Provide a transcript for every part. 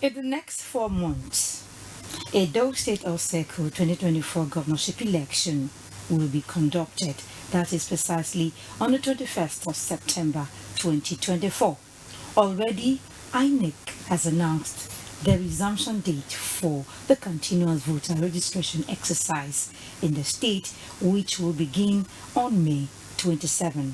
In the next 4 months, Edo State Oseko 2024 governorship election will be conducted. That is precisely on the 21st of September 2024. Already, INEC has announced the resumption date for the continuous voter registration exercise in the state, which will begin on May 27.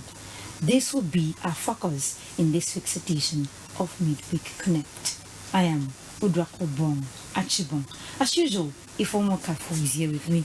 This will be our focus in this week's edition of Midweek Connect. I am Udrakobong Achibong. As usual, Ifeoma Kafo is here with me.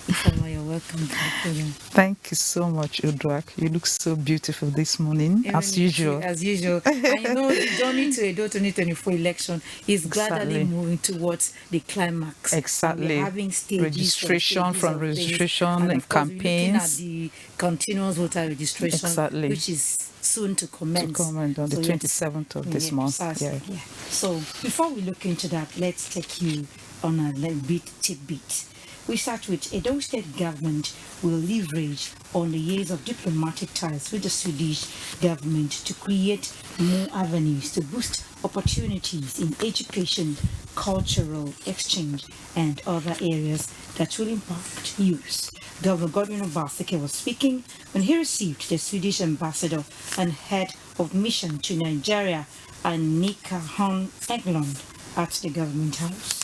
Ifeoma, you're welcome to the program. Thank you so much, Udrak. You look so beautiful this morning, as usual. As usual. And you know, the journey to Edo 2024 election is gradually Exactly. moving towards the climax. And Exactly. we're having Registration from registration and and of course, we're looking at campaigns. the continuous voter registration, Exactly. which is soon to commence. To comment on the 27th of this month. Precisely, yeah. So before we look into that, let's take you on a little bit tidbit. We start with Edo State government will leverage on the years of diplomatic ties with the Swedish government to create more avenues to boost opportunities in education, cultural exchange, and other areas that will impact youth. Governor Godwin Obaseki was speaking when he received the Swedish ambassador and head of mission to Nigeria, Annika Hon Eglund, at the government house.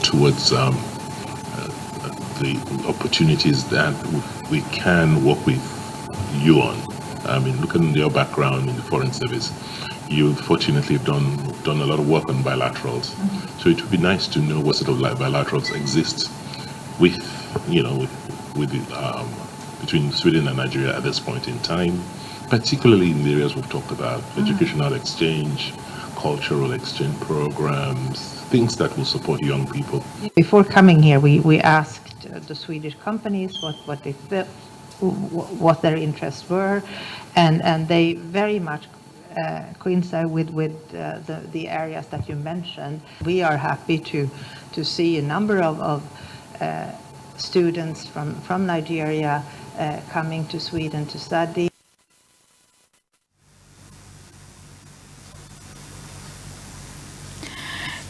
Towards the opportunities that we can work with you on. I mean, looking at your background in the Foreign Service, you fortunately have done a lot of work on bilaterals. Mm-hmm. So it would be nice to know what sort of bilaterals exist with, between Sweden and Nigeria at this point in time, particularly in the areas we've talked about, educational exchange, cultural exchange programs, things that will support young people. Before coming here, we asked the Swedish companies what they felt, what their interests were, and they very much coincide with the areas that you mentioned. We are happy to see a number of students from Nigeria coming to Sweden to study.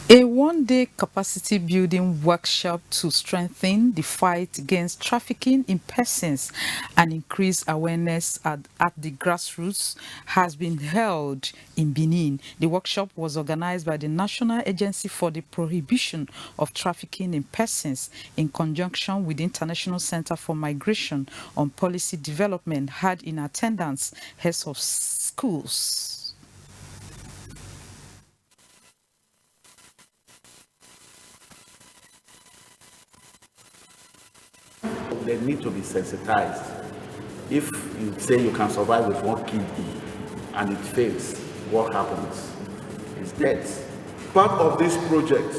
A one-day capacity building workshop to strengthen the fight against trafficking in persons and increase awareness at the grassroots has been held in Benin. The workshop was organized by the National Agency for the Prohibition of Trafficking in Persons in conjunction with the International Center for Migration on Policy Development, had in attendance heads of schools. They need to be sensitized. If you say you can survive with one kidney and it fails, what happens? It's death. Part of this project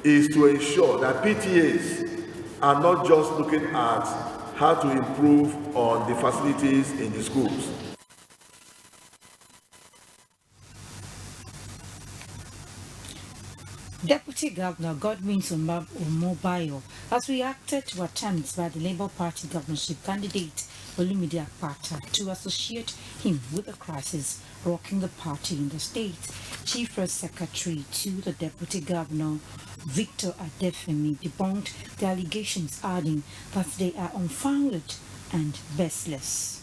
is to ensure that PTAs are not just looking at how to improve on the facilities in the schools. Deputy Governor Godwin Omobayo has reacted to attempts by the Labour Party governorship candidate Olumide Akpata to associate him with the crisis rocking the party in the state. Chief Press Secretary to the Deputy Governor, Victor Adefemi, debunked the allegations, adding that they are unfounded and baseless.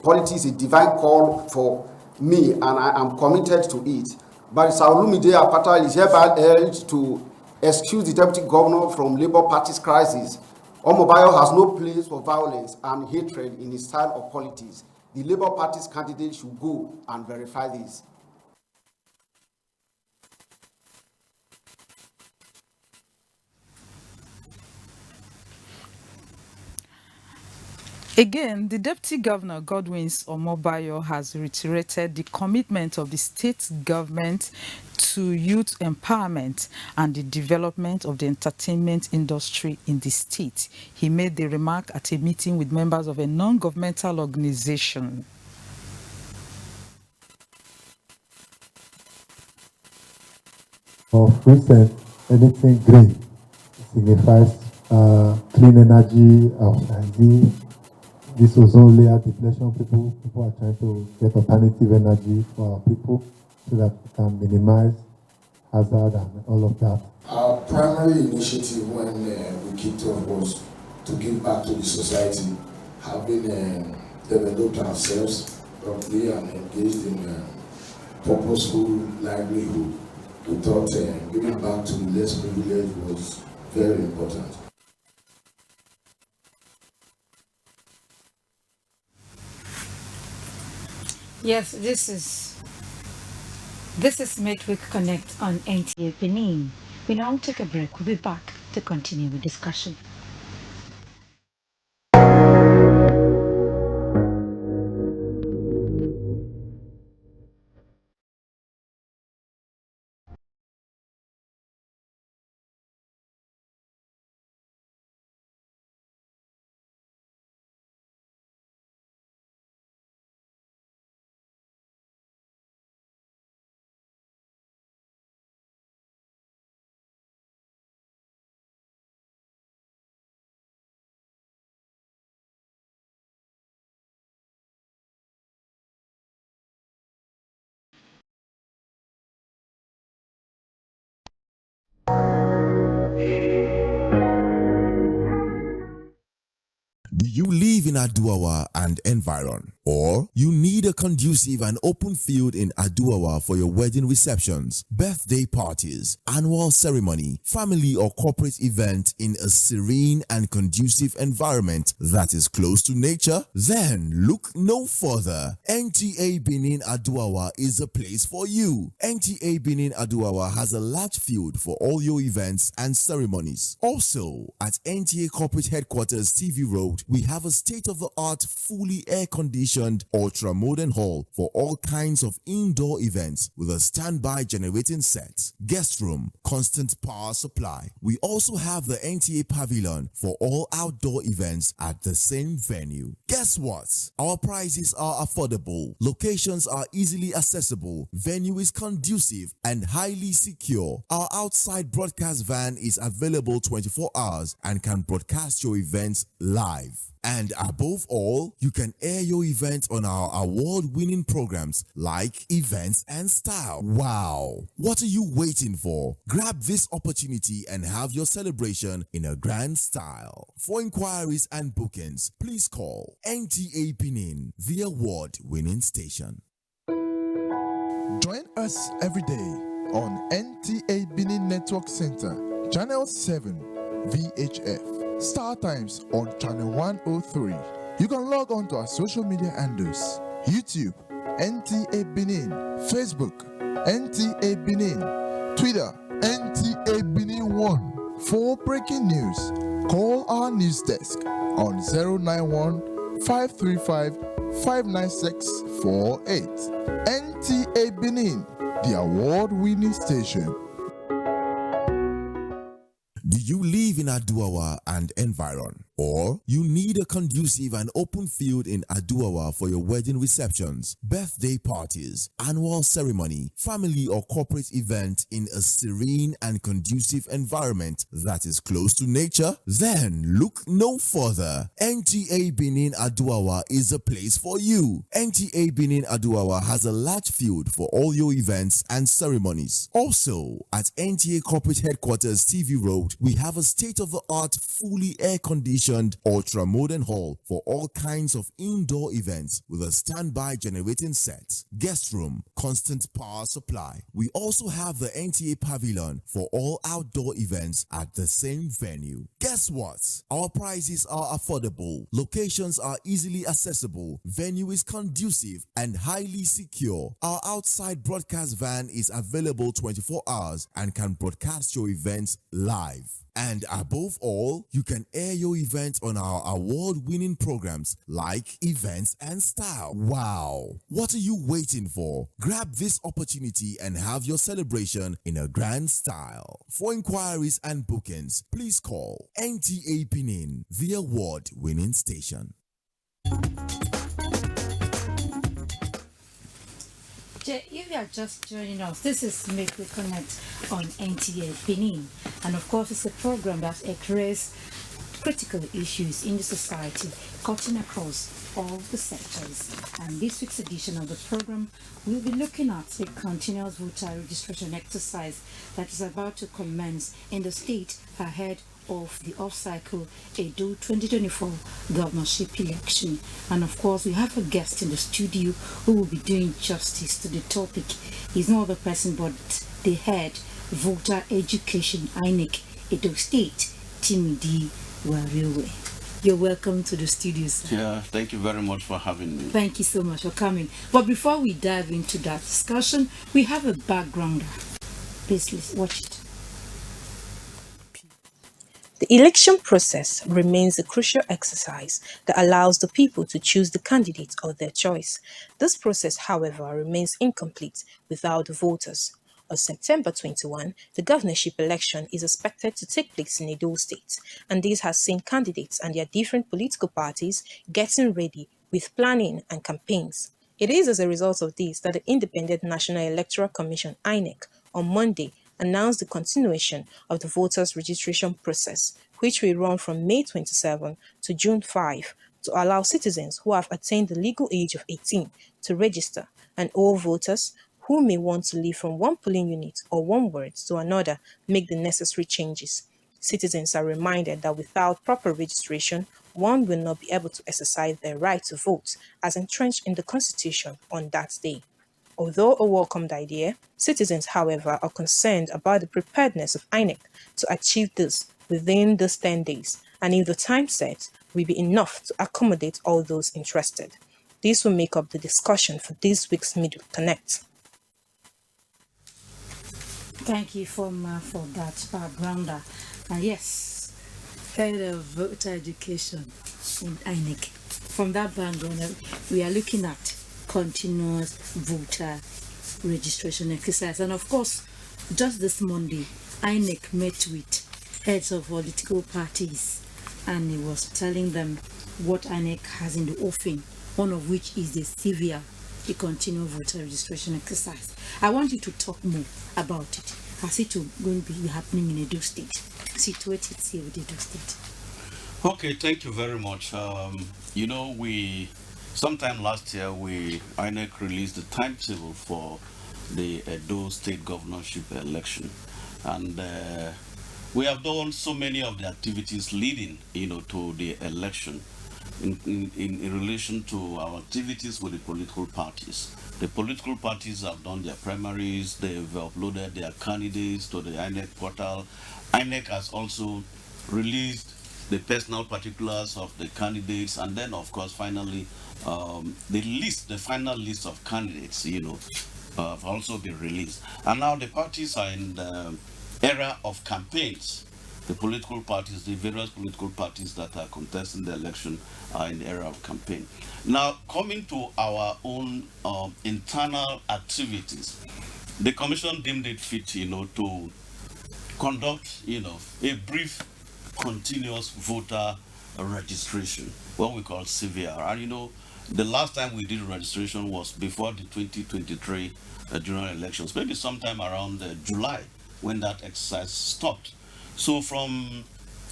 Politics is a divine call for me, and I am committed to it. But Olumide Akpata is hereby urged to excuse the deputy governor from Labour Party's crisis. Omobayo has no place for violence and hatred in his style of politics. The Labour Party's candidate should go and verify this. Again, the Deputy Governor Godwin Omobayo has reiterated the commitment of the state government to youth empowerment and the development of the entertainment industry in the state. He made the remark at a meeting with members of a non-governmental organization. Of recent anything green signifies clean energy, hygiene. This ozone layer depletion, people are trying to get alternative energy for our people so that we can minimize hazard and all of that. Our primary initiative when we kicked off was to give back to the society, having developed ourselves properly and engaged in purposeful livelihood. We thought giving back to the less privileged was very important. Yes, this is Midweek Connect on NTA Benin. We now take a break. We'll be back to continue the discussion. Do you live in Aduawa and environ? Or you need a conducive and open field in Aduawa for your wedding receptions, birthday parties, annual ceremony, family or corporate event in a serene and conducive environment that is close to nature? Then look no further. NTA Benin Aduawa is a place for you. NTA Benin Aduawa has a large field for all your events and ceremonies. Also, at NTA Corporate Headquarters TV Road, we have a state-of-the-art, fully air-conditioned, ultra-modern hall for all kinds of indoor events with a standby generating set, guest room, constant power supply. We also have the NTA Pavilion for all outdoor events at the same venue. Guess what? Our prices are affordable, locations are easily accessible, venue is conducive and highly secure. Our outside broadcast van is available 24 hours and can broadcast your events live. And above all, you can air your event on our award-winning programs like Events and Style. Wow! What are you waiting for? Grab this opportunity and have your celebration in a grand style. For inquiries and bookings, please call NTA Benin, the award-winning station. Join us every day on NTA Benin Network Center, Channel 7, VHF. Star Times on Channel 103. You can log on to our social media handles: YouTube, NTA Benin, Facebook, NTA Benin, Twitter, NTA Benin 1. For breaking news, call our news desk on 091 535 59648. NTA Benin, the award-winning station. Do you live in Aduawa and environ? Or you need a conducive and open field in Aduawa for your wedding receptions, birthday parties, annual ceremony, family or corporate event in a serene and conducive environment that is close to nature? Then look no further. NTA Benin Aduawa is a place for you. NTA Benin Aduawa has a large field for all your events and ceremonies. Also, at NTA Corporate Headquarters TV Road, we have a state-of-the-art, fully air-conditioned, ultra-modern hall for all kinds of indoor events with a standby generating set, guest room, constant power supply. We also have the NTA Pavilion for all outdoor events at the same venue. Guess what? Our prices are affordable, locations are easily accessible, venue is conducive and highly secure. Our outside broadcast van is available 24 hours and can broadcast your events live. And above all, you can air your event on our award-winning programs like Events and Style. Wow! What are you waiting for? Grab this opportunity and have your celebration in a grand style. For inquiries and bookings, please call NTA Benin, the award-winning station. If you are just joining us, this is Midweek Connect on NTA Benin. And of course, it's a program that addresses critical issues in the society, cutting across all the sectors. And this week's edition of the program, we'll be looking at the continuous voter registration exercise that is about to commence in the state ahead of the off-cycle Edo 2024 governorship election. And of course, we have a guest in the studio who will be doing justice to the topic. He's no other person but the head voter education INEC Edo State, Timidi Wariwe. You're welcome to the studio, sir. Yeah, thank you very much for having me. Thank you so much for coming. But before we dive into that discussion, we have a backgrounder. Please watch it. The election process remains a crucial exercise that allows the people to choose the candidate of their choice. This process, however, remains incomplete without the voters. On September 21, the governorship election is expected to take place in Edo State, and this has seen candidates and their different political parties getting ready with planning and campaigns. It is as a result of this that the Independent National Electoral Commission (INEC) on Monday announced the continuation of the voters' registration process, which will run from May 27 to June 5 to allow citizens who have attained the legal age of 18 to register, and all voters who may want to leave from one polling unit or one ward to another make the necessary changes. Citizens are reminded that without proper registration, one will not be able to exercise their right to vote as entrenched in the Constitution on that day. Although a welcomed idea, citizens, however, are concerned about the preparedness of INEC to achieve this within these 10 days, and if the time set will be enough to accommodate all those interested. This will make up the discussion for this week's Midweek Connect. Thank you for that backgrounder. And yes, head of voter education in INEC. From that background, we are looking at continuous voter registration exercise. And of course, just this Monday, INEC met with heads of political parties and he was telling them what INEC has in the offing, one of which is the severe, the continuous voter registration exercise. I want you to talk more about it. Has it going to be happening in Edo State? Situated here with Edo State. Okay, thank you very much. Sometime last year, INEC released the timetable for the Edo State governorship election, and we have done so many of the activities leading, to the election in relation to our activities with the political parties. The political parties have done their primaries, they've uploaded their candidates to the INEC portal. INEC has also released the personal particulars of the candidates, and then of course finally the final list of candidates have also been released. And now the parties are in the era of campaigns. The political parties, the various political parties that are contesting the election are in the era of campaign. Now, coming to our own internal activities, the commission deemed it fit to conduct a brief continuous voter registration, what we call CVR. And the last time we did registration was before the 2023 general elections, maybe sometime around July, when that exercise stopped. So from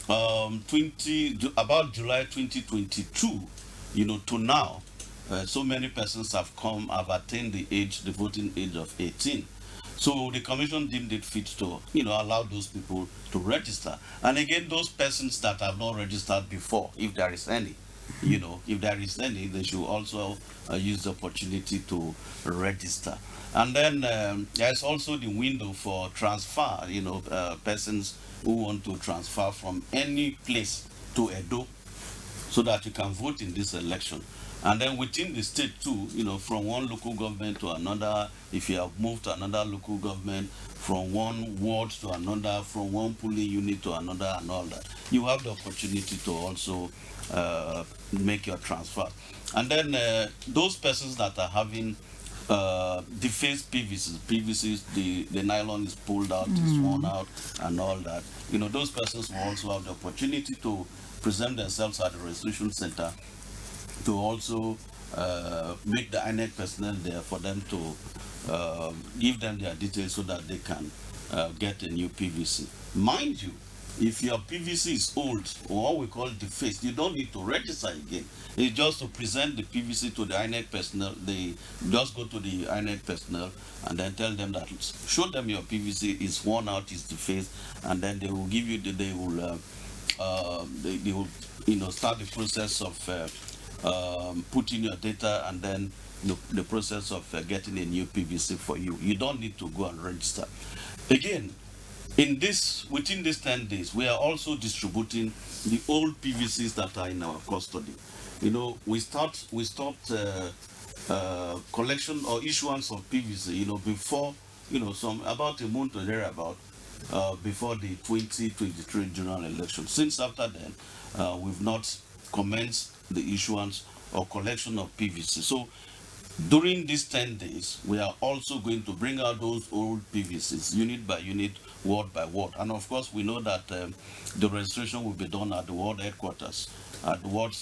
about July 2022, to now, so many persons have attained the voting age of 18. So the commission deemed it fit to, allow those people to register. And again, those persons that have not registered before, if there is any, they should also use the opportunity to register. And then there's also the window for transfer, persons who want to transfer from any place to Edo so that you can vote in this election. And then within the state too, from one local government to another, if you have moved to another local government, from one ward to another, from one polling unit to another and all that, you have the opportunity to also make your transfer. And then those persons that are having defaced PVCs, the nylon is pulled out, is worn out and all that, those persons will also have the opportunity to present themselves at the registration center to also make the INEC personnel there for them to give them their details so that they can get a new PVC. Mind you, if your PVC is old, or what we call defaced, you don't need to register again. It's just to present the PVC to the INEC personnel. They just go to the INEC personnel and then tell them that, show them your PVC is worn out, is defaced, and then they will give you they will start the process of putting your data, and then the process of getting a new PVC for you. You don't need to go and register. Again, within these 10 days, we are also distributing the old PVCs that are in our custody. We stopped collection or issuance of PVC, before, about a month or thereabout, before the 2023 general election. Since after then, we've not commenced the issuance or collection of PVC. So during these 10 days, we are also going to bring out those old PVCs, unit by unit, ward by ward. And of course, we know that the registration will be done at the ward headquarters, ward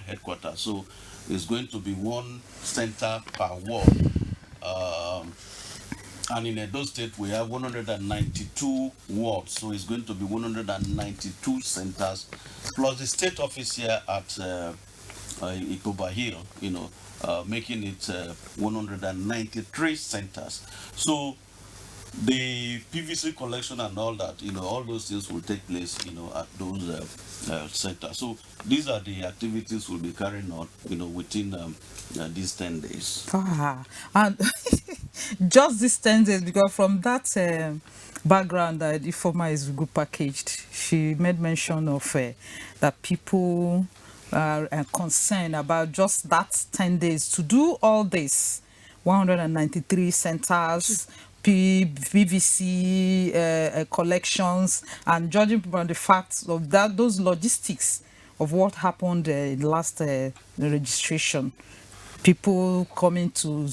headquarters. So it's going to be one center per ward. And in Edo State, we have 192 wards, so it's going to be 192 centers, plus the state office here at Ikoba Hill, making it 193 centers. So the PVC collection and all that, all those things will take place, at those centers. So these are the activities we'll be carrying on, within these 10 days. And just these 10 days, because from that background that the former is good packaged, she made mention of that people are concerned about just that 10 days to do all this 193 centers, PVC collections, and judging from the facts of that, those logistics of what happened in last registration, people coming to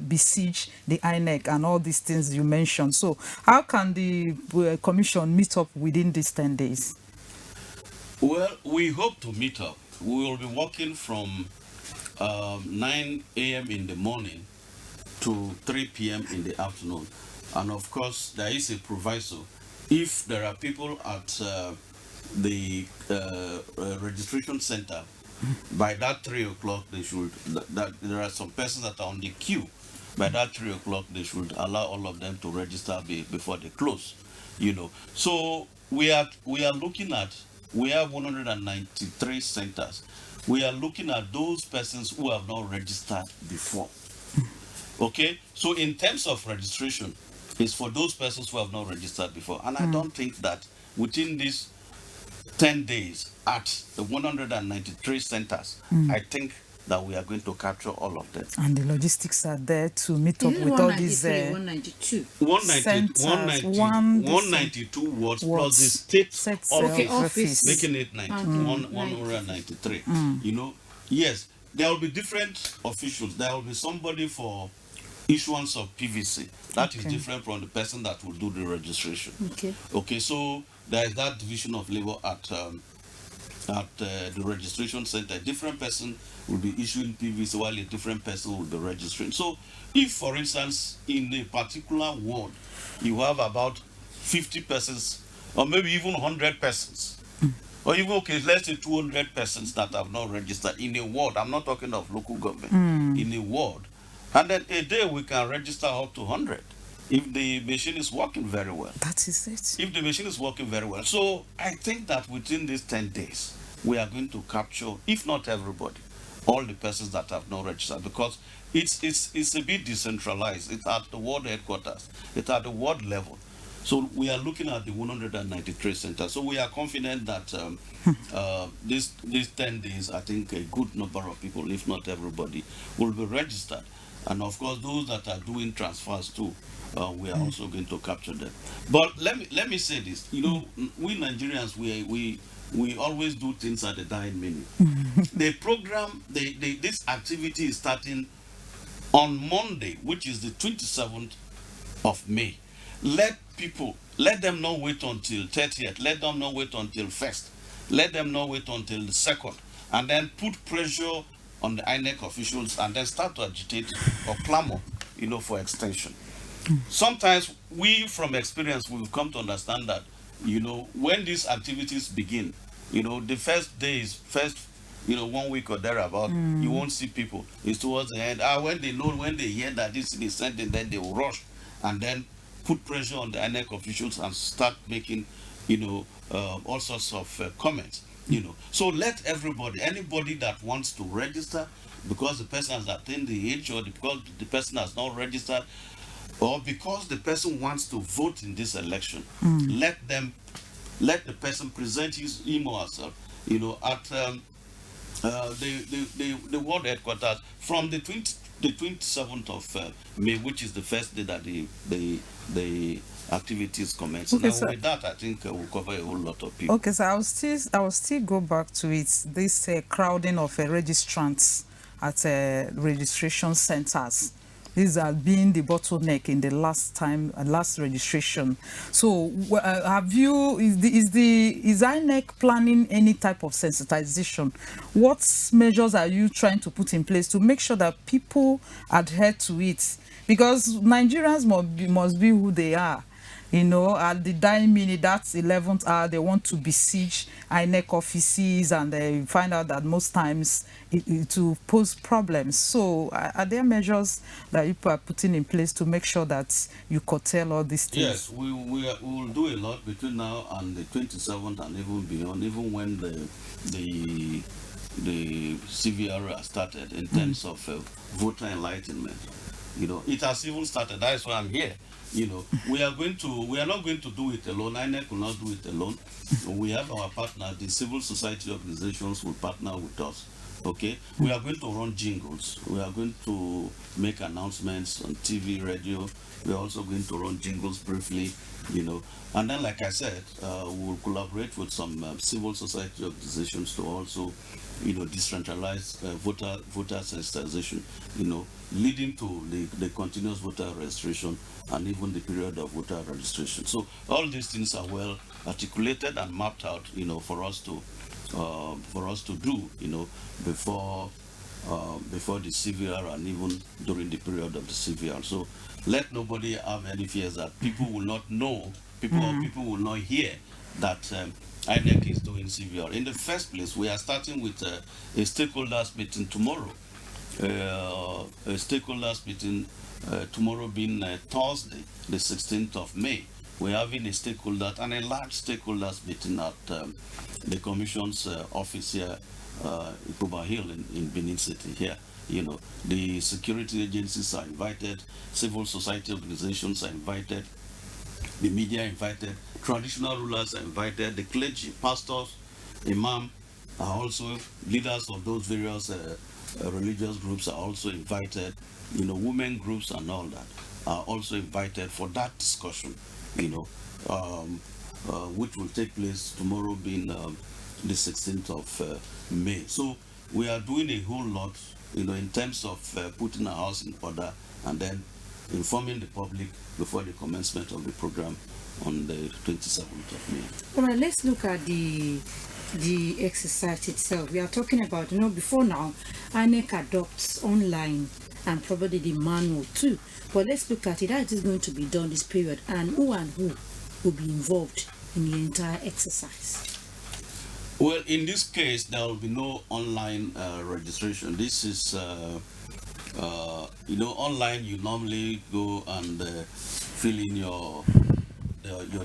besiege the INEC and all these things you mentioned. So how can the commission meet up within these 10 days? Well, we hope to meet up. We will be working from 9 a.m. in the morning to 3 p.m. in the afternoon. And of course, there is a proviso. If there are people at the registration center, by that 3 o'clock, they should, there are some persons that are on the queue. By that 3 o'clock, they should allow all of them to register before they close, So we are looking at, we have 193 centers. We are looking at those persons who have not registered before. Okay, so in terms of registration, it's for those persons who have not registered before. And I don't think that within these 10 days at the 193 centers, I think that we are going to capture all of them. And the logistics are there to meet up with all these 192 192 wards plus the state office, making it 193. Yes, there will be different officials. There will be somebody for issuance of PVC. That is different from the person that will do the registration. Okay, so there is that division of labor at the registration center. A different person will be issuing PVC while a different person will be registering. So if, for instance, in a particular ward, you have about 50 persons, or maybe even 100 persons, or even, let's say 200 persons that have not registered in a ward. I'm not talking of local government, in a ward. And then a day we can register up to 100 if the machine is working very well. That is it. If the machine is working very well. So I think that within these 10 days, we are going to capture, if not everybody, all the persons that have not registered, because it's a bit decentralized. It's at the ward headquarters. It's at the ward level. So we are looking at the 193 centers. So we are confident that these 10 days, I think a good number of people, if not everybody, will be registered. And of course, those that are doing transfers too, we are also going to capture them. But let me say this. We Nigerians, we always do things at the dying minute. The program, this activity is starting on Monday, which is the 27th of May. Let them not wait until 30th. Let them not wait until 1st. Let them not wait until the 2nd. And then put pressure on the INEC officials and then start to agitate or clamor for extension. Sometimes we, from experience, we've come to understand that, when these activities begin, the first days, 1 week or thereabout, you won't see people. It's towards the end. When they hear that this is sending, then they will rush and then put pressure on the INEC officials and start making, all sorts of comments. So let anybody that wants to register, because the person has attained the age, or because the person has not registered, or because the person wants to vote in this election, let the person present him or herself, at the world headquarters from the 27th of May, which is the first day that the activities commence. Okay, Now, with that, I think we'll cover a whole lot of people. Okay, so I will still go back to it. This crowding of registrants at registration centers. These are being the bottleneck in the last registration. So, is INEC planning any type of sensitization? What measures are you trying to put in place to make sure that people adhere to it? Because Nigerians must be who they are. At the dying minute, that's 11th hour, they want to besiege INEC offices, and they find out that most times it will pose problems. So are there measures that you are putting in place to make sure that you curtail all these things? Yes, we will do a lot between now and the 27th and even beyond, even when the CVR has started in terms of voter enlightenment. It has even started. That is why I'm here. We are not going to do it alone. INEC will not do it alone. We have our partners, the civil society organizations will partner with us. Okay, we are going to run jingles. We are going to make announcements on TV, radio. We are also going to run jingles briefly, And then, like I said, we'll collaborate with some civil society organizations to also, decentralize voter sensitization, leading to the continuous voter registration and even the period of voter registration. So all these things are well articulated and mapped out, for us to do, before the CVR and even during the period of the CVR. So let nobody have any fears that people will not know, people will not hear that INEC is doing CVR. In the first place, we are starting with a stakeholders meeting tomorrow. A stakeholders meeting tomorrow being Thursday, the 16th of May. We're having a stakeholders and a large stakeholders meeting at the Commission's office here, Ikuba Hill in Benin City here. The security agencies are invited, civil society organizations are invited, the media are invited, traditional rulers are invited, the clergy, pastors, imam are also, leaders of those various religious groups are also invited, women groups and all that are also invited for that discussion, which will take place tomorrow being the 16th of May. So we are doing a whole lot, in terms of putting our house in order and then informing the public before the commencement of the program on the 27th of May. All right, let's look at the exercise itself. We are talking about, before now, INEC adopts online and probably the manual too. But let's look at it. How it is going to be done this period, and who will be involved in the entire exercise? Well, in this case, there will be no online registration. This is, online. You normally go and fill in your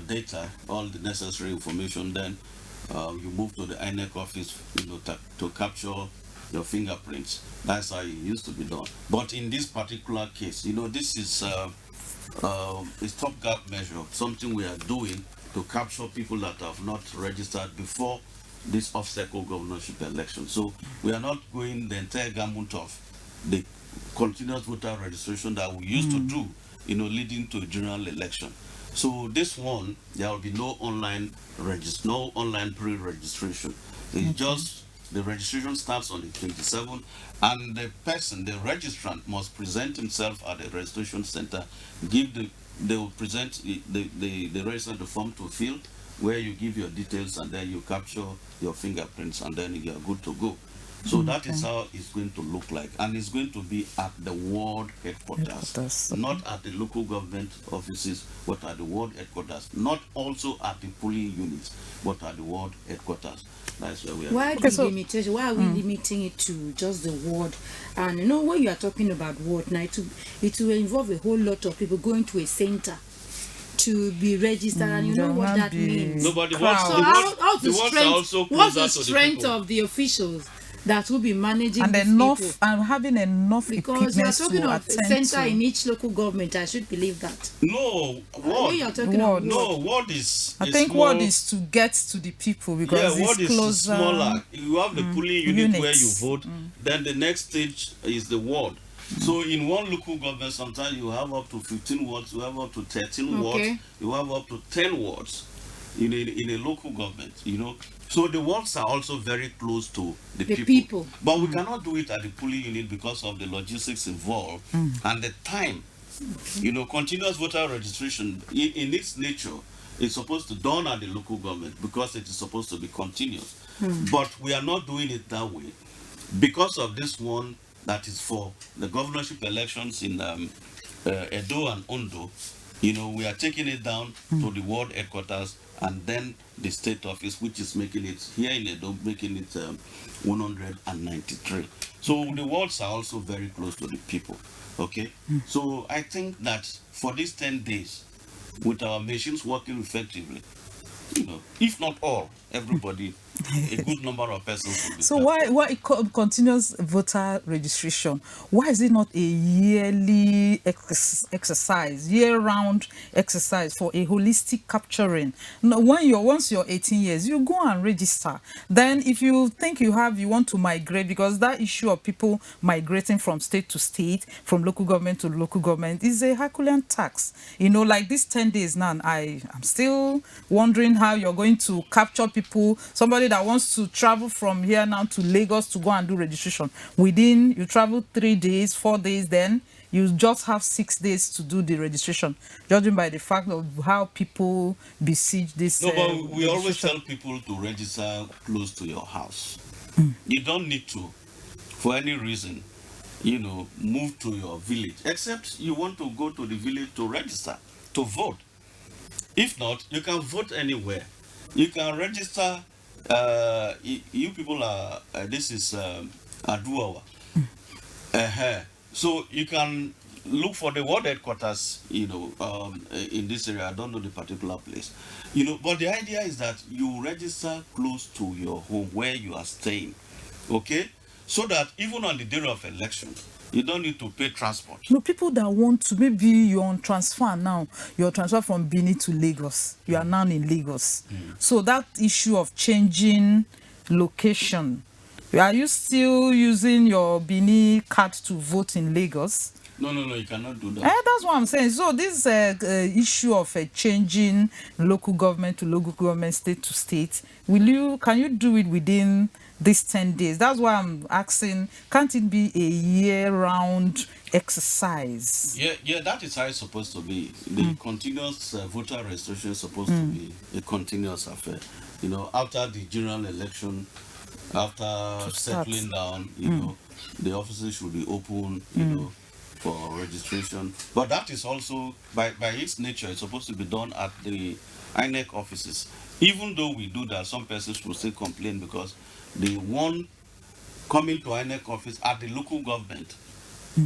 data, all the necessary information. Then you move to the INEC office, to capture your fingerprints. That's how it used to be done. But in this particular case, this is a stopgap measure, something we are doing to capture people that have not registered before this off-cycle governorship election. So we are not going the entire gamut of the continuous voter registration that we used to do, leading to a general election. So this one, there will be no online pre-registration. It's just the registration starts on the 27th, and the registrant must present himself at the registration center. They will present the registrant the form to fill, where you give your details and then you capture your fingerprints and then you are good to go. So that is how it's going to look like. And it's going to be at the ward headquarters, not at the local government offices, but at the ward headquarters. Not also at the polling units, but at the ward headquarters. That's where we are. Why the limitation? Why are we limiting it to just the ward? And you know, when you are talking about ward now, it will involve a whole lot of people going to a center to be registered, and you know what that means. Nobody wants to what's the strength of the officials that will be managing and these enough people? and having enough Because you are equipment talking to of a attend center to. in each local government. I should believe that. No, ward. You are talking of No, ward is. I think small. ward is to get to the people because ward it's is closer. smaller. You have the polling unit where you vote. Then the next stage is the ward. So in one local government, sometimes you have up to 15 wards, you have up to 13 wards, you have up to 10 wards in a local government, you know. So the wards are also very close to the people. But we cannot do it at the polling unit because of the logistics involved and the time. You know, continuous voter registration in its nature is supposed to done at the local government because it is supposed to be continuous. But we are not doing it that way because of this one that is for the governorship elections in Edo and Ondo. You know, we are taking it down to the ward headquarters and then the state office, which is making it here in Edo, making it 193. So the wards are also very close to the people. Okay, so I think that for these 10 days, with our machines working effectively, you know, if not all, everybody, a good number of persons will be. So why continuous voter registration? Why is it not a yearly exercise, year-round exercise for a holistic capturing? Now, once you're 18 years, you go and register. Then if you think you want to migrate, because that issue of people migrating from state to state, from local government to local government is a Herculean tax. You know, like these 10 days now, I'm still wondering how you're going to capture people. Somebody that wants to travel from here now to Lagos to go and do registration. Within, you travel 3 days, 4 days, then you just have 6 days to do the registration, judging by the fact of how people besiege this. No, but we always tell people to register close to your house. You don't need to, for any reason, you know, move to your village, except you want to go to the village to register, to vote. If not, you can vote anywhere. You can register. You people are. This is Aduawa. So you can look for the ward headquarters. You know, in this area. I don't know the particular place. You know, but the idea is that you register close to your home where you are staying. Okay, so that even on the day of election, you don't need to pay transport. No, people that want to, maybe you're on transfer now, you're transferred from Benin to Lagos, you are now in Lagos. So that issue of changing location, are you still using your Benin card to vote in Lagos? No, you cannot do that. That's what I'm saying. So this issue of changing local government to local government, state to state, can you do it within these 10 days? That's why I'm asking, can't it be a year-round exercise? Yeah, that is how it's supposed to be. The continuous voter registration is supposed to be a continuous affair. You know, after the general election, after settling down, you know, the offices should be open, you know, for registration. But that is also, by its nature, it's supposed to be done at the INEC offices. Even though we do that, some persons will still complain because the one coming to INEC office at the local government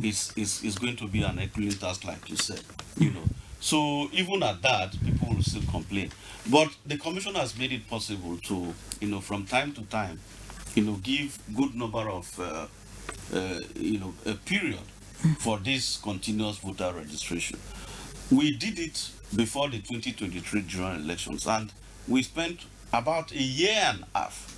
is going to be an equivalent task, like you said, you know. So even at that, people will still complain. But the commission has made it possible to, you know, from time to time, you know, give good number of, you know, a period for this continuous voter registration. We did it before the 2023 general elections, and we spent about a year and a half,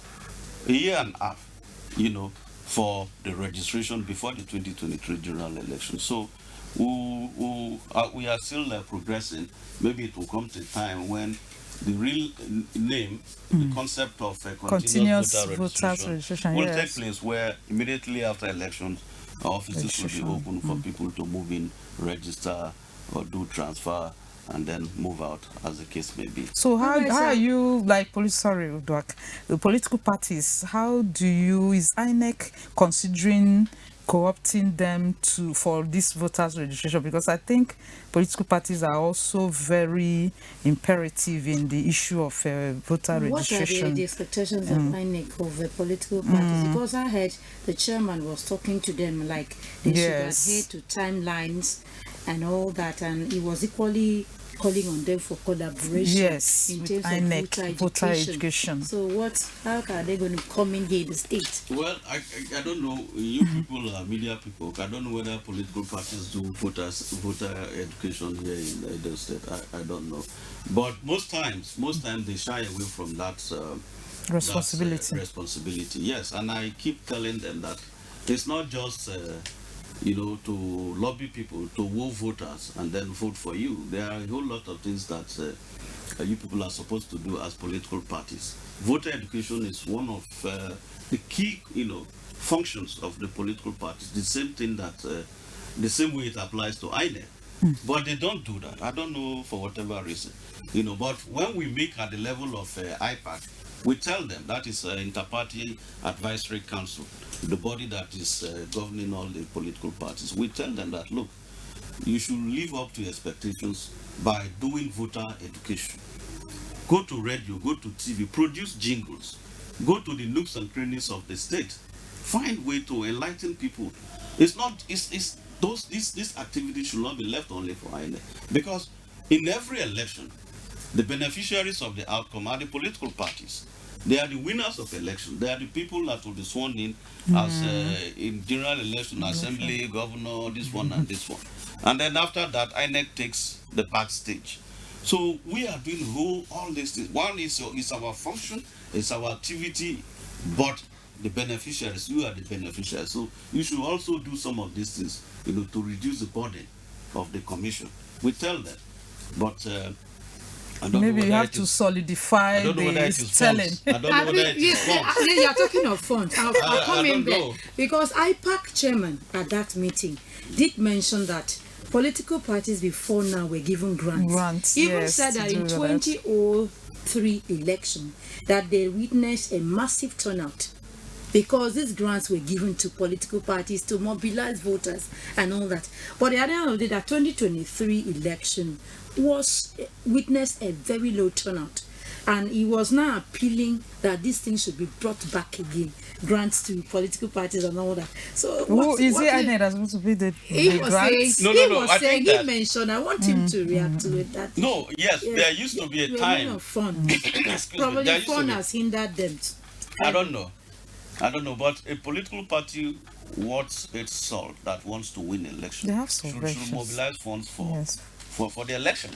you know, for the registration before the 2023 general election. So we are still progressing. Maybe it will come to a time when the real name, the concept of continuous voter registration will take place, where immediately after elections, offices will be open for people to move in, register, or do transfer, and then move out as the case may be. So how are you, like, the political parties, how do you, is INEC considering co-opting them for this voters registration? Because I think political parties are also very imperative in the issue of voter registration. What are the expectations of INEC of the political parties? Because I heard the chairman was talking to them like they should adhere to timelines and all that, and he was equally calling on them for collaboration in terms INEC, of voter education. So how are they going to come in here in the state? Well, I don't know. You people are media people. I don't know whether political parties do voter education here in the state. I don't know. But most times they shy away from that responsibility. Yes, and I keep telling them that it's not just to lobby people to woo voters and then vote for you. There are a whole lot of things that you people are supposed to do as political parties. Voter education is one of the key, functions of the political parties. The same thing the same way it applies to INEC. But they don't do that. I don't know for whatever reason. But when we make at the level of IPAC, we tell them, that is Inter-Party Advisory Council, the body that is governing all the political parties. We tell them that, look, you should live up to expectations by doing voter education. Go to radio, go to TV, produce jingles, go to the nooks and crannies of the state, find way to enlighten people. This activity should not be left only for INEC, because in every election, the beneficiaries of the outcome are the political parties. They are the winners of election. They are the people that will be sworn in as in general election, assembly, governor, this one and this one. And then after that, INEC takes the backstage. So we are doing all these things. One is our function, it's our activity, but the beneficiaries, you are the beneficiaries. So you should also do some of these things, to reduce the burden of the commission. We tell them, but maybe you have to solidify the telling. I don't know whether it is funds. You are talking of funds. I'll come in there. Because IPAC chairman at that meeting did mention that political parties before now were given grants. Even said that in 2003 election that they witnessed a massive turnout, because these grants were given to political parties to mobilize voters and all that. But at the end of the day, that 2023 election witnessed a very low turnout. And he was now appealing that these things should be brought back again, grants to political parties and all that. So is it INEC that's going to be the grants? He mentioned, I want him to react to it. That there used to be a time. Probably fun has hindered them. I don't know, but a political party worth its salt that wants to win election should mobilize funds for the election.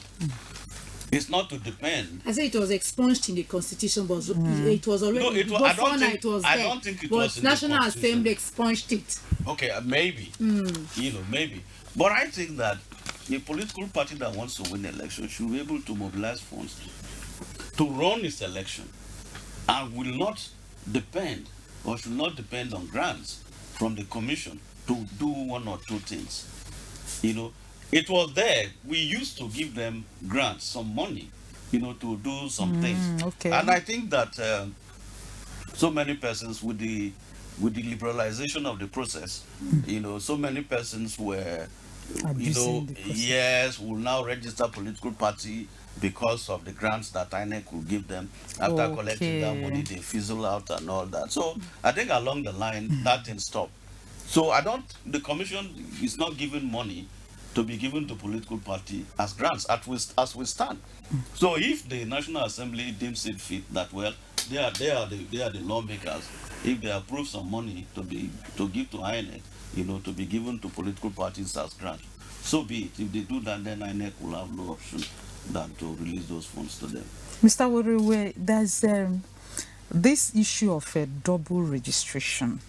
It's not to depend. I say it was expunged in the constitution, but it was already I don't think it was in National Assembly expunged it. Okay, maybe. Maybe. But I think that a political party that wants to win election should be able to mobilize funds to run its election and will not depend or should not depend on grants from the commission to do one or two things. It was there. We used to give them grants, some money, to do some things. Okay. And I think that so many persons with the liberalization of the process, so many persons were, will now register political party because of the grants that INEC will give them. After collecting that money, they fizzle out and all that. So I think along the line, that didn't stop. So the commission is not giving money to be given to political party as grants as we stand. So if the National Assembly deems it fit that, well, they are the lawmakers, if they approve some money to give to INEC, to be given to political parties as grants, so be it. If they do that, then INEC will have no option than to release those funds to them. Mr. Woriwe, there's this issue of a double registration.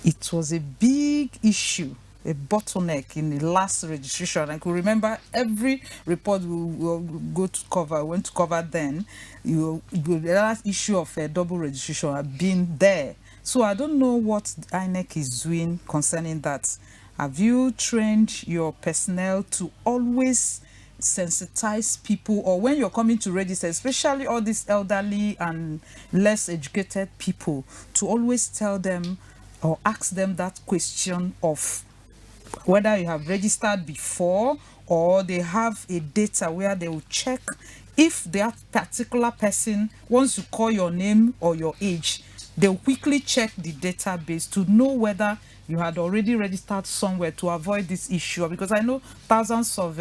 It was a big issue, a bottleneck in the last registration. I could remember every report we went to cover then, the last issue of a double registration had been there. So I don't know what INEC is doing concerning that. Have you trained your personnel to always sensitize people, or when you're coming to register, especially all these elderly and less educated people, to always tell them or ask them that question of whether you have registered before, or they have a data where they will check if that particular person, once you call your name or your age, they'll quickly check the database to know whether you had already registered somewhere, to avoid this issue. Because I know thousands of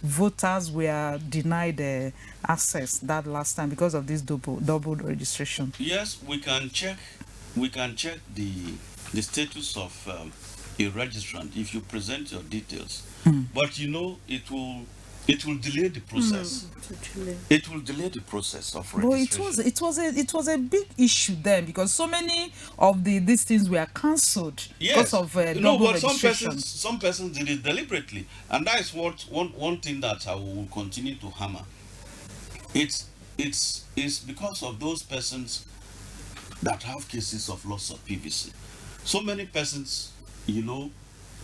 voters were denied access that last time because of this double registration. Yes, we can check. We can check the status of a registrant if you present your details. But you know, it will delay the process. It will delay the process of registration. But it was a big issue then, because so many of these things were cancelled because of double registration. Some persons did it deliberately, and that is what one thing that I will continue to hammer. It's because of those persons that have cases of loss of PVC. So many persons, you know,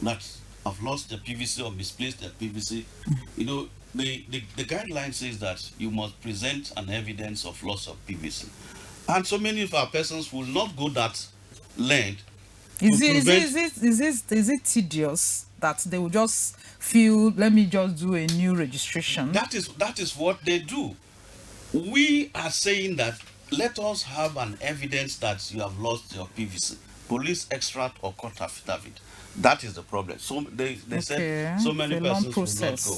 that have lost their PVC or misplaced their PVC. You know, the guideline says that you must present an evidence of loss of PVC, and so many of our persons will not go that length. Is it tedious that they will just feel, let me just do a new registration? That is what they do. We are saying that let us have an evidence that you have lost your PVC, police extract or court affidavit. That is the problem. So they said so many persons will not go.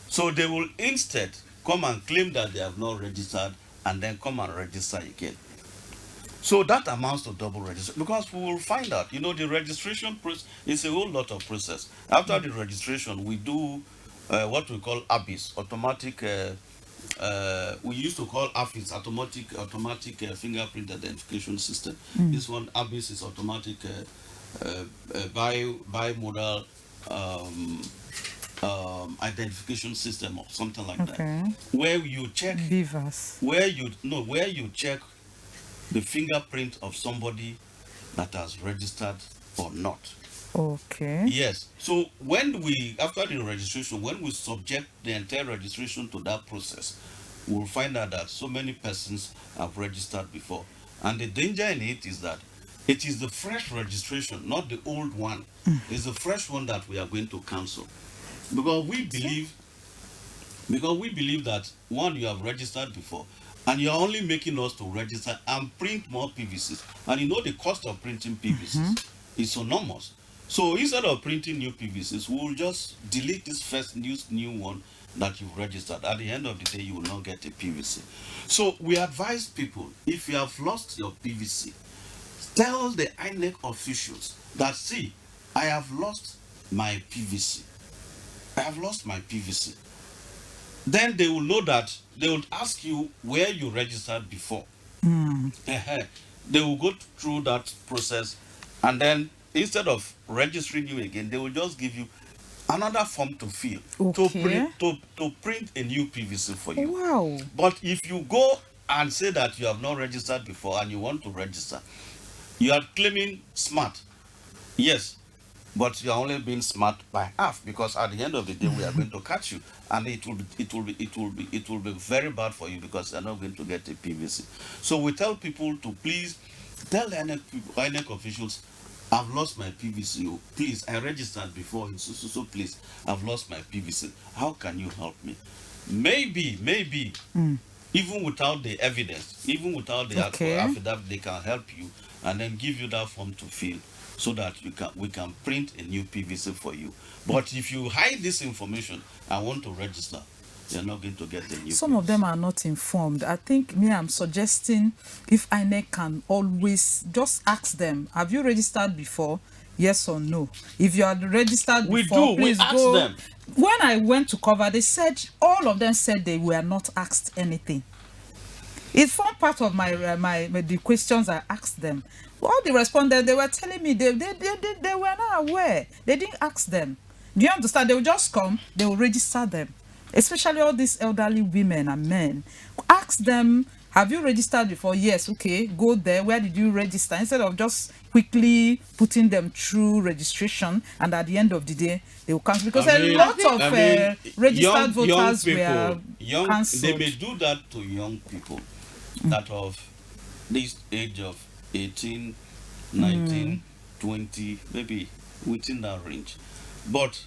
So they will instead come and claim that they have not registered and then come and register again. So that amounts to double registration, because we will find out, you know, the registration process is a whole lot of process. After the registration, we do what we call ABIS, automatic. We used to call AFIS, automatic fingerprint identification system. This one, ABIS, is automatic bimodal identification system or something like that, where you check where you check the fingerprint of somebody that has registered or not. Okay. Yes. So when we, after the registration, when we subject the entire registration to that process, we'll find out that so many persons have registered before. And the danger in it is that it is the fresh registration, not the old one. It's the fresh one that we are going to cancel. Because we believe that, one, you have registered before, and you're only making us to register and print more PVCs. And you know the cost of printing PVCs is enormous. So instead of printing new PVCs, we'll just delete this first new one that you've registered. At the end of the day, you will not get a PVC. So we advise people, if you have lost your PVC, tell the INEC officials that, see, I have lost my PVC. I have lost my PVC. Then they will know that they will ask you where you registered before. They will go through that process, and then instead of registering you again, they will just give you another form to fill to print a new PVC for you. Wow. But if you go and say that you have not registered before and you want to register, you are claiming smart. Yes, but you are only being smart by half, because at the end of the day we are going to catch you, and it will be very bad for you, because you are not going to get a PVC. So we tell people to please tell the INEC officials, I've lost my PVC. Oh, please, I registered before in so please, I've lost my PVC. How can you help me? Maybe even without the evidence, even without the affidavit, they can help you and then give you that form to fill, so that we can print a new PVC for you. But if you hide this information, I want to register, you're not going to get the new Some PVC. of them are not informed. I think I'm suggesting if INEC can always just ask them, have you registered before? Yes or no? If you are registered before, please we ask go. them. When I went to cover, they said, all of them said they were not asked anything. It formed part of the questions I asked them. All the respondents, they were telling me they were not aware. They didn't ask them. Do you understand? They will just come, they will register them. Especially all these elderly women and men. Ask them, have you registered before? Yes, okay, go there. Where did you register? Instead of just quickly putting them through registration, and at the end of the day they will cancel, because a lot of registered voters were cancelled. They may do that to young people that of this age of 18, 19, 20, maybe within that range. But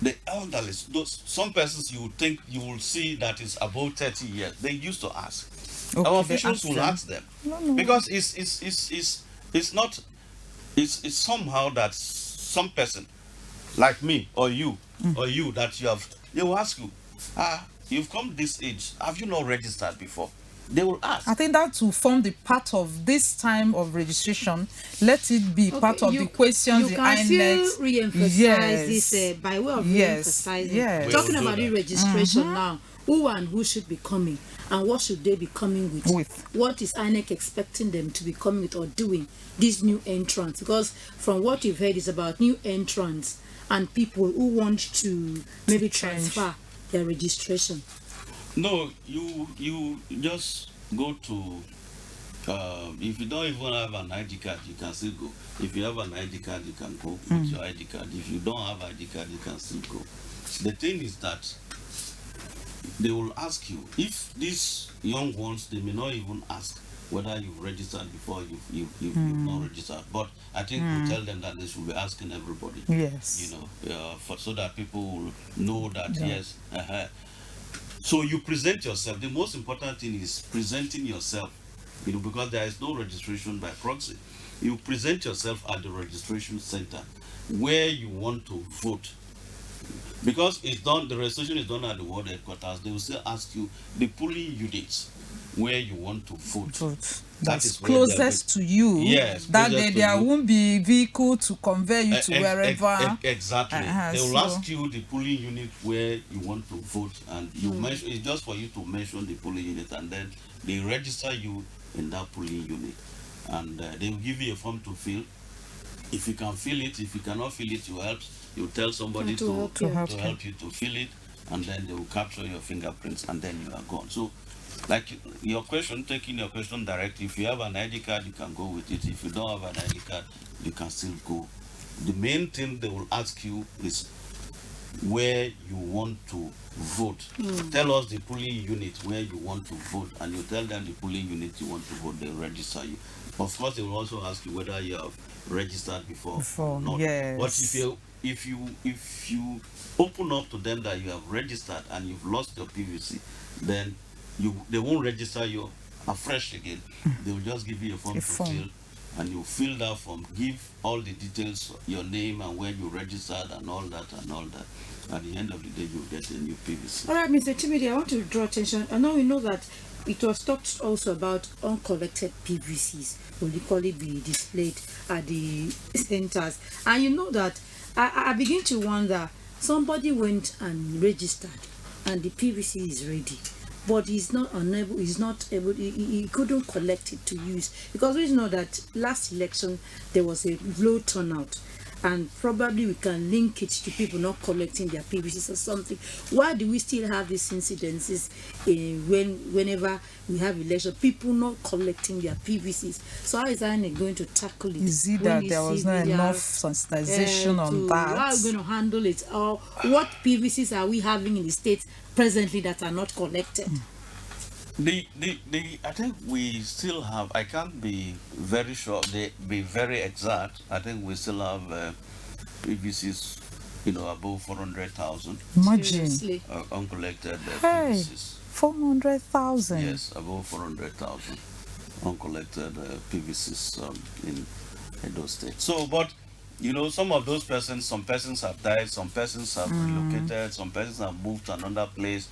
the elderly, some persons you would think you will see that is above 30 years, they used to ask. Okay, Our officials will ask them. No. Because it's not, it's somehow that some person like me or you that they will ask you, you've come this age, have you not registered before? They will ask. I think that will form the part of this time of registration. Let it be part of the questions. You can still re-emphasize this by way of re-emphasizing. Talking about the registration now, who and who should be coming, and what should they be coming with? What is INEC expecting them to be coming with or doing, these new entrants? Because from what you've heard is about new entrants and people who want to maybe transfer their registration. No, you just go to, if you don't even have an ID card, you can still go. If you have an ID card, you can go with your ID card. If you don't have ID card, you can still go. The thing is that they will ask you, if these young ones, they may not even ask whether you've registered before, you've not registered. But I think we'll tell them that they should be asking everybody. Yes. You know, so that people will know that, yes. So you present yourself. The most important thing is presenting yourself, you know, because there is no registration by proxy. You present yourself at the registration center where you want to vote. Because it's done, the registration is done at the ward headquarters, they will still ask you the polling units where you want to vote. That's closest to you. Yes. That there won't be vehicle to convey you to wherever. Exactly. They will ask you the polling unit where you want to vote, and you mention, it's just for you to mention the polling unit, and then they register you in that polling unit, and they will give you a form to fill. If you can fill it, if you cannot fill it, you tell somebody to help you to fill it, and then they will capture your fingerprints, and then you are gone. So, like your question, taking your question directly, if you have an ID card, you can go with it. If you don't have an ID card, you can still go. The main thing they will ask you is where you want to vote. Tell us the polling unit where you want to vote, and you tell them the polling unit you want to vote, they'll register you. Of course, they will also ask you whether you have registered before or not. Yes. But if you open up to them that you have registered and you've lost your PVC, then they won't register you afresh again. They will just give you a form to fill, and you fill that form, give all the details, your name and where you registered and all that. At the end of the day, you get a new PVC. All right, Mr. Chimidi, I want to draw attention. I know we know that it was talked also about uncollected PVCs will equally be displayed at the centers. And you know that I begin to wonder, somebody went and registered and the PVC is ready, but he couldn't collect it to use, because we know that last election there was a low turnout, and probably we can link it to people not collecting their PVCs or something. Why do we still have these incidences whenever we have election, people not collecting their PVCs? So how is INEC going to tackle it? Is it that there was not enough sensitization on that? How are we going to handle it? Or what PVCs are we having in the states presently that are not collected? I think we still have, I can't be very sure, be very exact. I think we still have PVCs, above 400,000. Imagine. Uncollected hey, PVCs. 400,000. Yes, above 400,000 uncollected PVCs in Edo State. So, but some of those persons, some persons have died, some persons have relocated, some persons have moved to another place,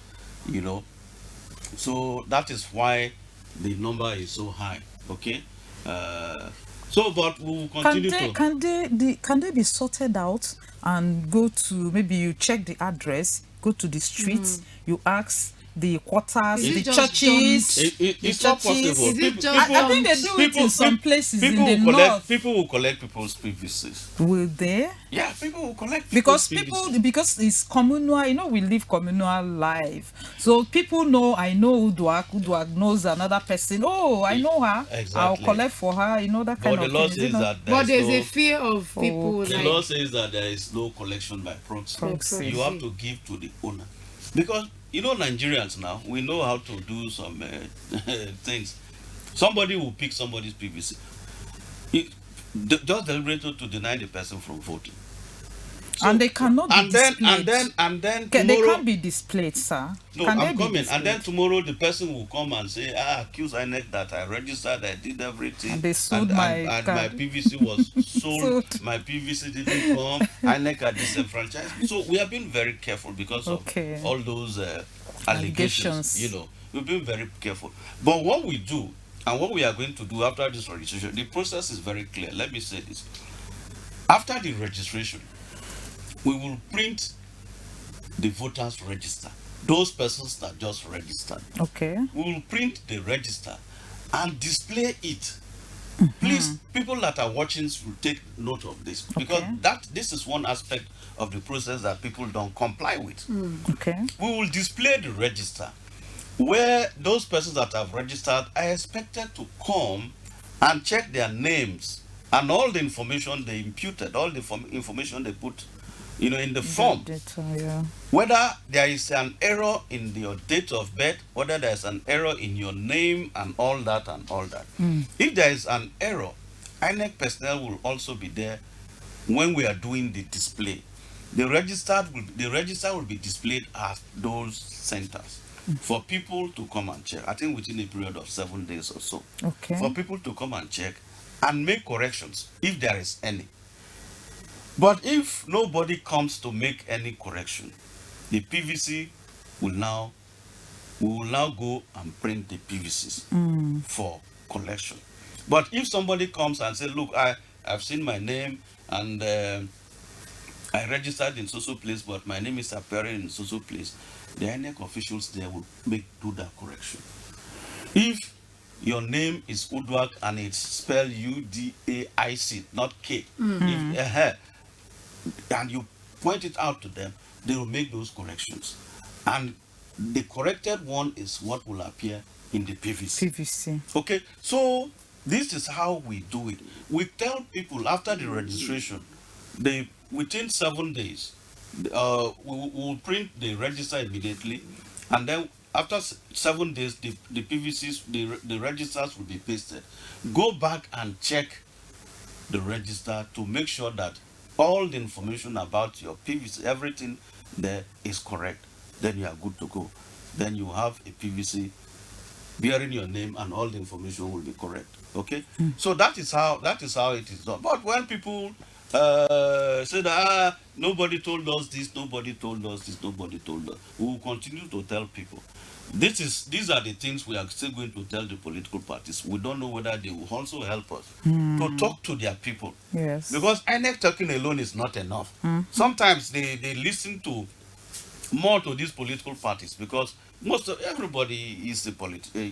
So that is why the number is so high. Okay. But we will continue Can they be sorted out and go to, maybe you check the address, go to the streets, you ask the quarters, Is the it just churches. It's not possible. Is it just I think they do it in some places in the north. People will collect people's PVCs. Will they? Yeah, people will collect Because PVCs. because it's communal, you know, we live communal life. So people know, I know Uduak knows another person. Oh, I know her. Exactly. I'll collect for her, you know, that kind But of the law thing. says that But there's a fear of people. The law says that there is no collection by proxy. You have to give to the owner. Because, you know, Nigerians now, we know how to do some things. Somebody will pick somebody's PVC. Just deliberately to deny the person from voting. So, and they cannot be displayed. And then tomorrow, they can't be displayed, sir. No, I'm coming. And then tomorrow the person will come and say, accuse INEC that I registered, I did everything. And they sold my card. My PVC was sold. My PVC didn't come. INEC are disenfranchised. So we have been very careful because of all those allegations. You know, we've been very careful. But what we do and what we are going to do after this registration, the process is very clear. Let me say this. After the registration, we will print the voters register. Those persons that just registered. Okay. We will print the register and display it. Please, people that are watching will take note of this because this is one aspect of the process that people don't comply with. Okay. We will display the register where those persons that have registered are expected to come and check their names and all the information they imputed, all the information they put, you know, in the form. Data, whether there is an error in your date of birth, whether there is an error in your name and all that. If there is an error, INEC personnel will also be there when we are doing the display. The register will be displayed at those centers for people to come and check. I think within a period of 7 days or so. Okay. For people to come and check and make corrections if there is any. But if nobody comes to make any correction, the PVC we will now go and print the PVCs for collection. But if somebody comes and says, look, I've seen my name and I registered in so place, but my name is appearing in so place, the INEC officials there will do that correction. If your name is Uduak and it's spelled Udaic, not K, and you point it out to them, they will make those corrections. And the corrected one is what will appear in the PVC. Okay, so this is how we do it. We tell people after the registration, within 7 days, we will print the register immediately, and then after 7 days, the PVCs, the registers will be pasted. Go back and check the register to make sure that all the information about your PVC, everything there is correct. Then you are good to go. Then you have a PVC bearing your name and all the information will be correct. Okay? So that is how it is done. But when people say that nobody told us this, nobody told us this, nobody told us, we will continue to tell people. These are the things we are still going to tell the political parties. We don't know whether they will also help us to talk to their people. Yes. Because INEC talking alone is not enough. Sometimes they listen to more to these political parties because everybody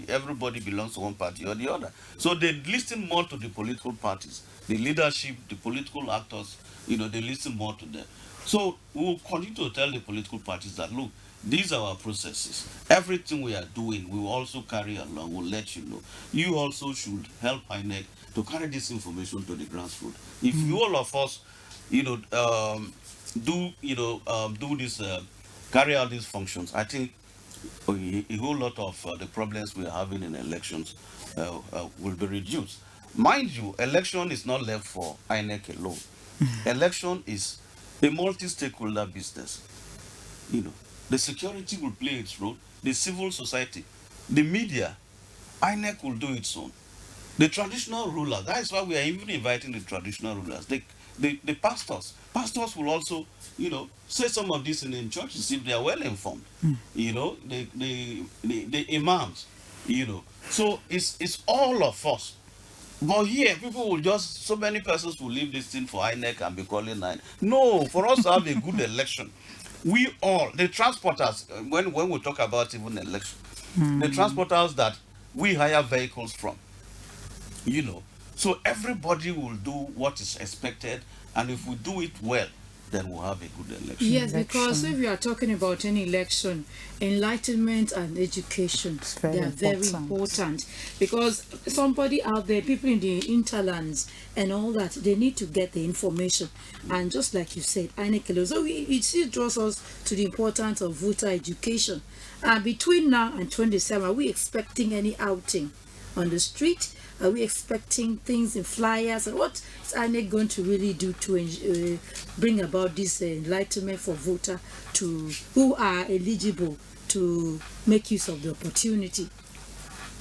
everybody belongs to one party or the other. So they listen more to the political parties, the leadership, the political actors. They listen more to them. So we will continue to tell the political parties that look, these are our processes. Everything we are doing, we will also carry along. We'll let you know. You also should help INEC to carry this information to the grassroots. If you all of us, do this, carry out these functions, I think a whole lot of the problems we are having in elections will be reduced. Mind you, election is not left for INEC alone. Election is a multi-stakeholder business. The security will play its role, the civil society, the media, INEC will do its own. The traditional rulers, that is why we are even inviting the traditional rulers. The pastors will also, say some of this in churches if they are well informed. The imams, So it's all of us. But here, people will so many persons will leave this thing for INEC and be calling INEC. No, for us to have a good election, we all, the transporters, when we talk about even election, the transporters that we hire vehicles from, so everybody will do what is expected, and if we do it well, then we'll have a good election. Yes, because if you are talking about an election, enlightenment and education, they are very important. Because somebody out there, people in the interlands and all that, they need to get the information. And just like you said, so it still draws us to the importance of voter education. And between now and 27, are we expecting any outing on the street? Are we expecting things in flyers? And what is INEC going to really do to bring about this enlightenment for voters who are eligible to make use of the opportunity?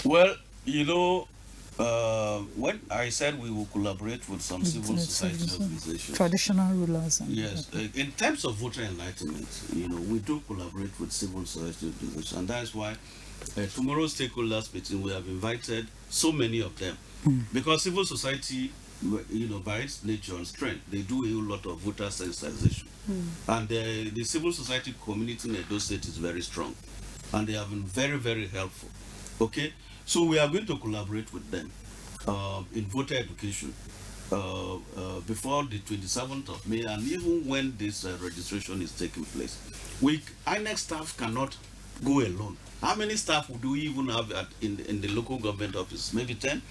Well, when I said we will collaborate with some civil society organizations, traditional rulers. Yes, in terms of voter enlightenment, we do collaborate with civil society organizations, and that's why tomorrow's stakeholders meeting, we have invited so many of them, because civil society, by its nature and strength, they do a whole lot of voter sensitization, and the civil society community in Edo State is very strong, and they have been very, very helpful. Okay, so we are going to collaborate with them in voter education before the 27th of May, and even when this registration is taking place. INEC staff cannot go alone. How many staff do we even have in the local government office? Maybe 10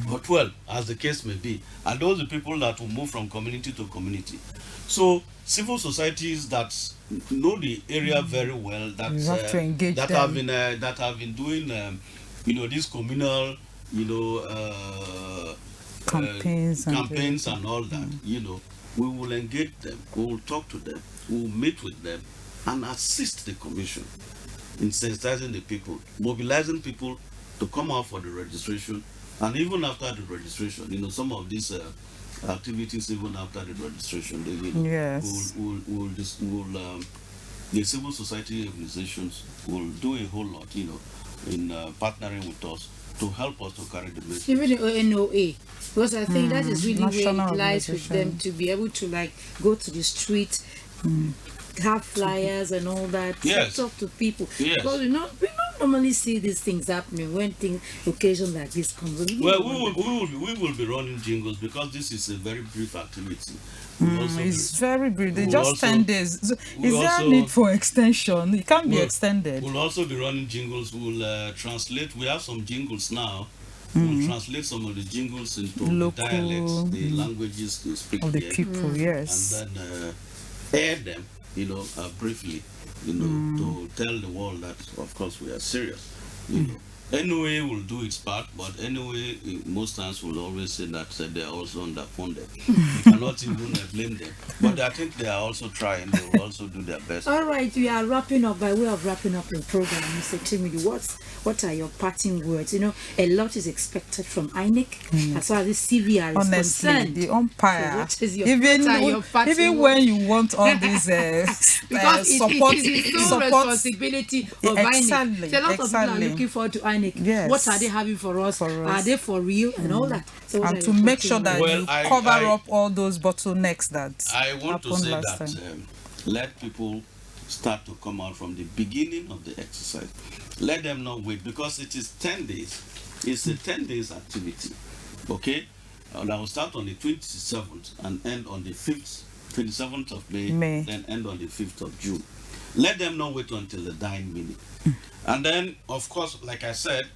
or 12, as the case may be. And those are people that will move from community to community. So civil societies that know the area very well, that have been doing these communal campaigns and all that, we will engage them, we will talk to them, we will meet with them and assist the commission in sensitizing the people, mobilizing people to come out for the registration. And even after the registration, some of these activities, even after the registration, the civil society organizations will do a whole lot, in partnering with us to help us to carry the message. Even the NOA, because I think that is really where it lies with them, to be able to go to the street, have flyers and all that, talk to people. Because we don't normally see these things happening when occasion like this comes. Well, we will be running jingles, because this is a very brief activity. It's very brief. They just 10 days. So is there a need for extension? It can be extended. We'll also be running jingles. We'll translate. We have some jingles now. We'll translate some of the jingles into local, the dialects, the languages they speak of the people. Yes, and then air them, briefly, to tell the world that, of course, we are serious. Anyway, will do its part, but anyway, most times we'll always say that they are also underfunded. You cannot even blame them. But I think they are also trying. They will also do their best. All right, we are wrapping up. By way of wrapping up the program, Mr. Chimidi, what are your parting words? A lot is expected from INEC as far as the CVR is concerned. The umpire. So even when you want all these because support, it is the sole responsibility of INEC. So a lot of people are looking forward to INEC. Yes. What are they having for us? Are they for real and all that? So and to make sure that you cover up all those bottlenecks that I want to say that let people start to come out from the beginning of the exercise. Let them not wait, because it is 10 days. It's a 10 days activity. Okay? And I will start on the 27th and end on the 27th of May, then end on the 5th of June. Let them not wait until the dying minute. And then, of course, like I said,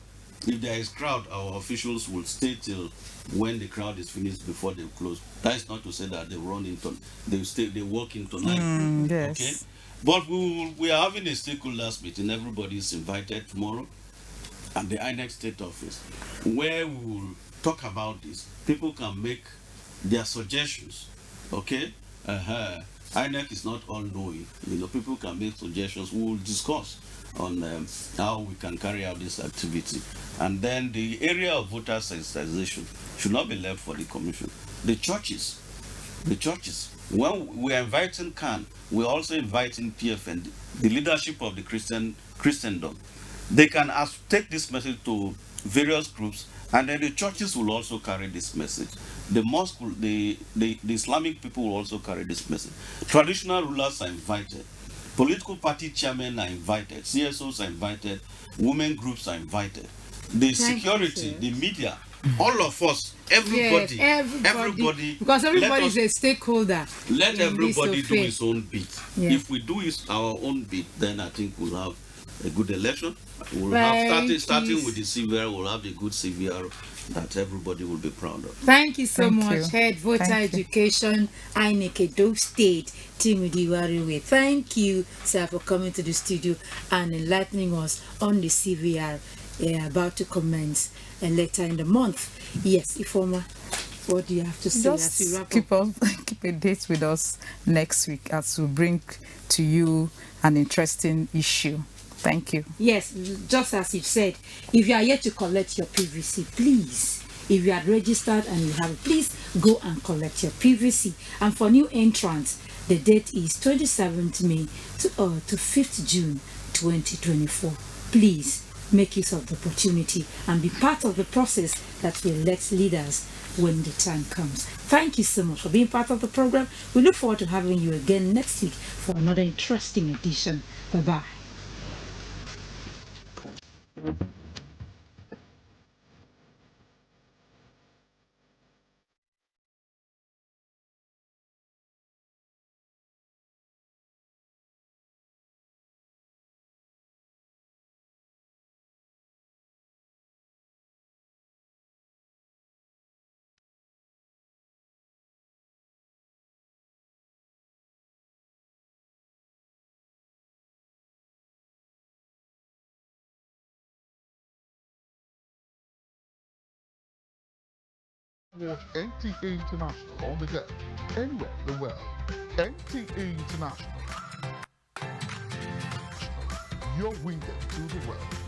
if there is crowd, our officials will stay till when the crowd is finished before they close. That is not to say that they run into, they walk into night. Yes. Okay? But we are having a stakeholders meeting. Everybody is invited tomorrow at the INEC State Office, where we will talk about this. People can make their suggestions. Okay? INEC is not all-knowing. People can make suggestions. We will discuss on how we can carry out this activity. And then the area of voter sensitization should not be left for the commission. The churches, when we are inviting CAN, we're also inviting PFN, the leadership of the Christendom. They can take this message to various groups, and then the churches will also carry this message. The mosque, the Islamic people will also carry this message. Traditional rulers are invited. Political party chairmen are invited. CSOs are invited. Women groups are invited. The security, the media, all of us, everybody, yes, everybody, because everybody is a stakeholder. Let everybody do his own bit. Yeah. If we do our own bit, then I think we'll have a good election. We'll have starting with the CVR, we'll have a good CVR that everybody will be proud of. Thank you so much, Head Voter Education, INEC Edo State, Timothy Wariwe. Thank you, sir, for coming to the studio and enlightening us on the CVR about to commence later in the month. Yes, Ifoma, what do you have to say as we wrap up? Keep a date with us next week as we bring to you an interesting issue. Thank you. Yes, just as you said, if you are yet to collect your PVC, please, if you are registered and you have it, please go and collect your PVC. And for new entrants, the date is 27th May to 5th June 2024. Please make use of the opportunity and be part of the process that will elect leaders when the time comes. Thank you so much for being part of the program. We look forward to having you again next week for another interesting edition. Bye-bye. Watch NTA International on the go, anywhere in the world. NTA International, your window to the world.